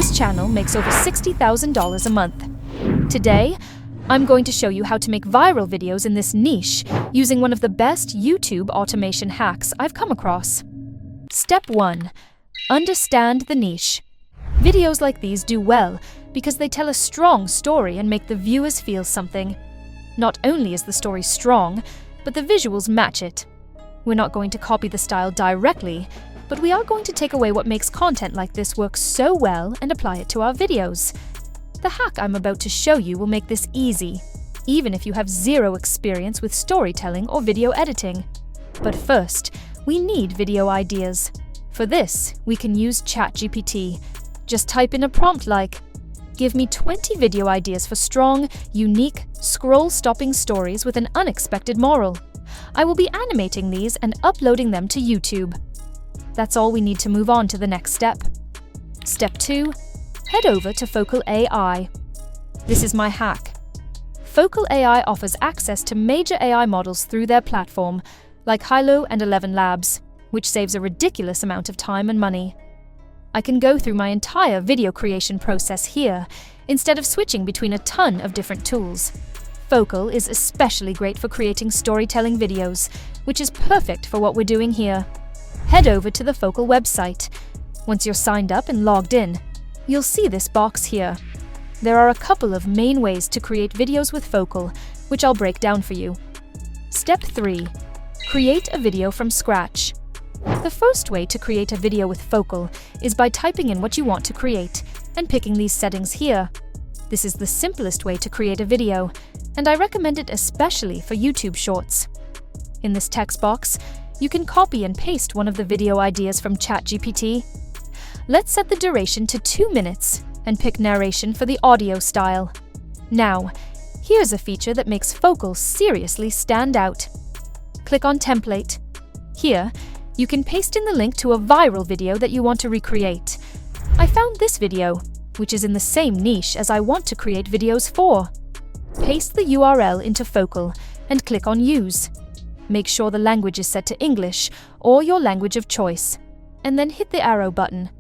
this channel makes over $60,000 a month. Today, I'm going to show you how to make viral videos in this niche using one of the best YouTube automation hacks I've come across. Step 1. Understand the niche. Videos like these do well because they tell a strong story and make the viewers feel something. Not only is the story strong, but the visuals match it. We're not going to copy the style directly, but we are going to take away what makes content like this work so well and apply it to our videos. The hack I'm about to show you will make this easy, even if you have zero experience with storytelling or video editing. But first, we need video ideas. For this, we can use ChatGPT. Just type in a prompt like, "Give me 20 video ideas for strong, unique, scroll-stopping stories with an unexpected moral. I will be animating these and uploading them to YouTube." That's all we need to move on to the next step. Step 2. Head over to Focal AI. This is my hack. Focal AI offers access to major AI models through their platform, like Hailuo and 11 Labs, which saves a ridiculous amount of time and money. I can go through my entire video creation process here, instead of switching between a ton of different tools. Focal is especially great for creating storytelling videos, which is perfect for what we're doing here. Head over to the Focal website. Once you're signed up and logged in, you'll see this box here. There are a couple of main ways to create videos with Focal, which I'll break down for you. Step 3. Create a video from scratch. The first way to create a video with Focal is by typing in what you want to create and picking these settings here. This is the simplest way to create a video, and I recommend it especially for YouTube Shorts. In this text box, you can copy and paste one of the video ideas from ChatGPT. Let's set the duration to 2 minutes and pick narration for the audio style. Now, here's a feature that makes Focal seriously stand out. Click on Template. Here, you can paste in the link to a viral video that you want to recreate. I found this video, which is in the same niche as I want to create videos for. Paste the URL into Focal and click on Use. Make sure the language is set to English or your language of choice, and then hit the arrow button.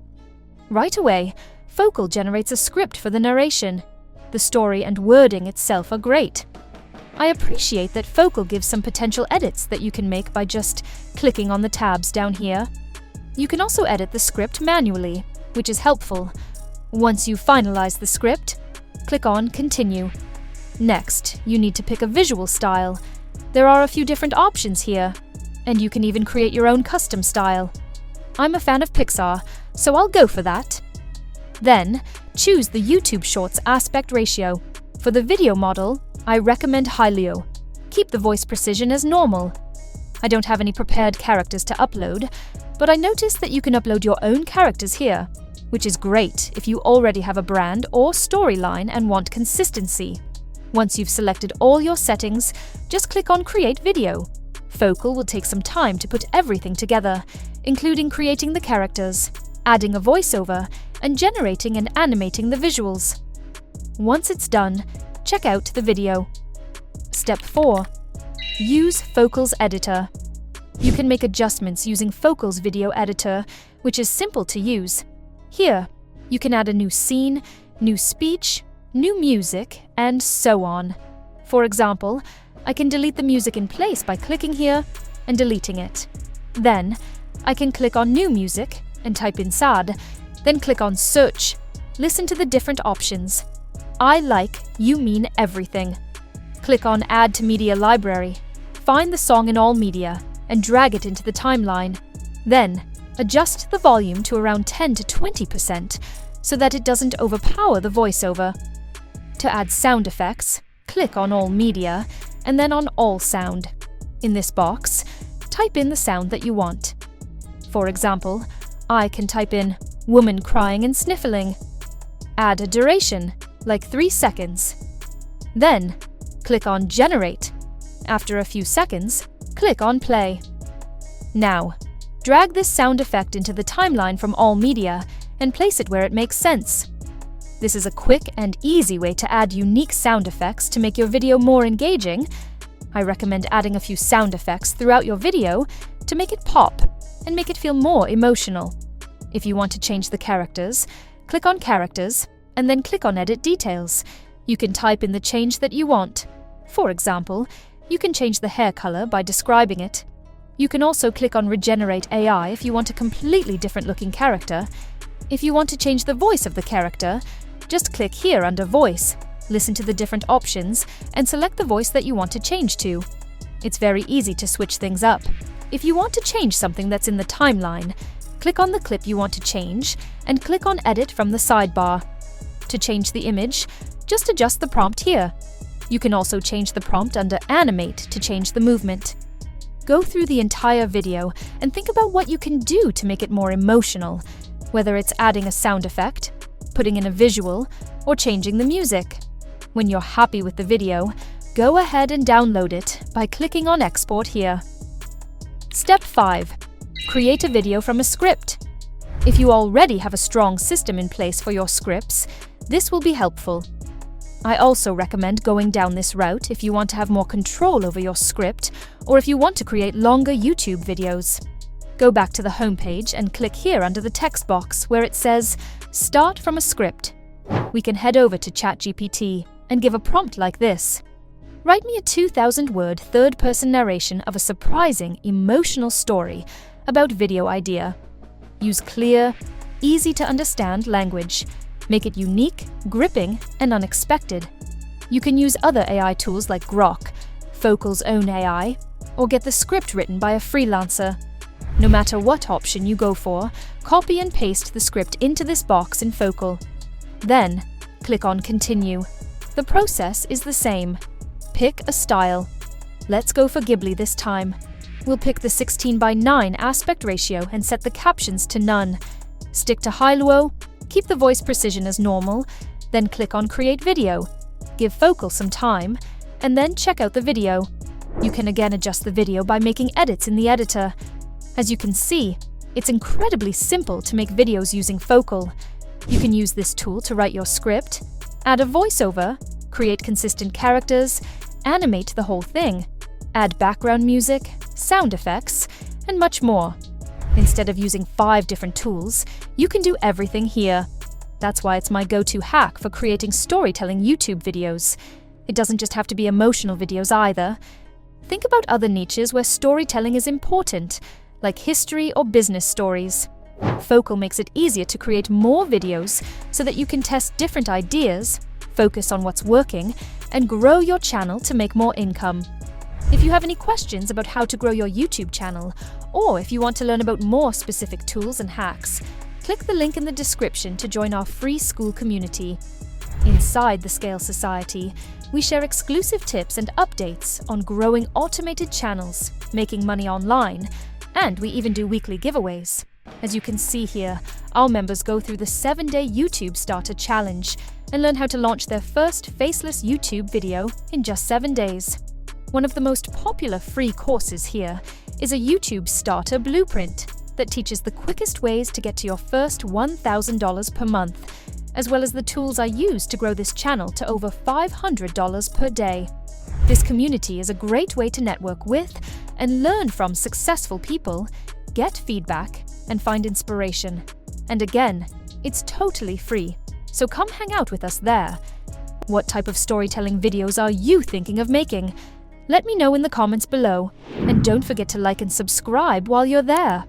Right away, Focal generates a script for the narration. The story and wording itself are great. I appreciate that Focal gives some potential edits that you can make by just clicking on the tabs down here. You can also edit the script manually, which is helpful. Once you've finalized the script, click on Continue. Next, you need to pick a visual style. There are a few different options here, and you can even create your own custom style. I'm a fan of Pixar, so I'll go for that. Then, choose the YouTube Shorts aspect ratio. For the video model, I recommend Hailuo. Keep the voice precision as normal. I don't have any prepared characters to upload, but I noticed that you can upload your own characters here, which is great if you already have a brand or storyline and want consistency. Once you've selected all your settings, just click on Create Video. Focal will take some time to put everything together, including creating the characters, adding a voiceover, and generating and animating the visuals. Once it's done, check out the video. Step 4. Use Focal's editor. You can make adjustments using Focal's video editor, which is simple to use. Here, you can add a new scene, new speech, new music, and so on. For example, I can delete the music in place by clicking here and deleting it. Then, I can click on New Music and type in sad, then click on Search. Listen to the different options. I like You Mean Everything. Click on Add to Media Library. Find the song in all media and drag it into the timeline. Then, adjust the volume to around 10 to 20% so that it doesn't overpower the voiceover. To add sound effects, click on All Media and then on All Sound. In this box, type in the sound that you want. For example, I can type in woman crying and sniffling. Add a duration, like 3 seconds. Then, click on Generate. After a few seconds, click on Play. Now, drag this sound effect into the timeline from All Media and place it where it makes sense. This is a quick and easy way to add unique sound effects to make your video more engaging. I recommend adding a few sound effects throughout your video to make it pop and make it feel more emotional. If you want to change the characters, Click on Characters, and then click on Edit Details. You can type in the change that you want. For example, you can change the hair color by describing it. You can also click on Regenerate AI if you want a completely different looking character. If you want to change the voice of the character, just click here under Voice, listen to the different options, and select the voice that you want to change to. It's very easy to switch things up. If you want to change something that's in the timeline, click on the clip you want to change and click on Edit from the sidebar. To change the image, just adjust the prompt here. You can also change the prompt under Animate to change the movement. Go through the entire video and think about what you can do to make it more emotional, whether it's adding a sound effect, putting in a visual, or changing the music. When you're happy with the video, go ahead and download it by clicking on Export here. Step 5. Create a video from a script. If you already have a strong system in place for your scripts, this will be helpful. I also recommend going down this route if you want to have more control over your script or if you want to create longer YouTube videos. Go back to the homepage and click here under the text box where it says Start from a script. We can head over to ChatGPT and give a prompt like this. Write me a 2,000-word third-person narration of a surprising, emotional story about video idea. Use clear, easy-to-understand language. Make it unique, gripping, and unexpected. You can use other AI tools like Grok, Focal's own AI, or get the script written by a freelancer. No matter what option you go for, copy and paste the script into this box in Focal. Then, click on Continue. The process is the same. Pick a style. Let's go for Ghibli this time. We'll pick the 16:9 aspect ratio and set the captions to none. Stick to Hailuo, keep the voice precision as normal, then click on Create Video. Give Focal some time, and then check out the video. You can again adjust the video by making edits in the editor. As you can see, it's incredibly simple to make videos using Focal. You can use this tool to write your script, add a voiceover, create consistent characters, animate the whole thing, add background music, sound effects, and much more. Instead of using 5 different tools, you can do everything here. That's why it's my go-to hack for creating storytelling YouTube videos. It doesn't just have to be emotional videos either. Think about other niches where storytelling is important, like history or business stories. Focal makes it easier to create more videos so that you can test different ideas, focus on what's working, and grow your channel to make more income. If you have any questions about how to grow your YouTube channel, or if you want to learn about more specific tools and hacks, click the link in the description to join our free school community. Inside the Scale Society, we share exclusive tips and updates on growing automated channels, making money online, and we even do weekly giveaways. As you can see here, our members go through the 7-day YouTube Starter Challenge and learn how to launch their first faceless YouTube video in just 7 days. One of the most popular free courses here is a YouTube Starter Blueprint that teaches the quickest ways to get to your first $1,000 per month, as well as the tools I use to grow this channel to over $500 per day. This community is a great way to network with and learn from successful people, get feedback, and find inspiration. And again, it's totally free, so come hang out with us there. What type of storytelling videos are you thinking of making? Let me know in the comments below, and don't forget to like and subscribe while you're there.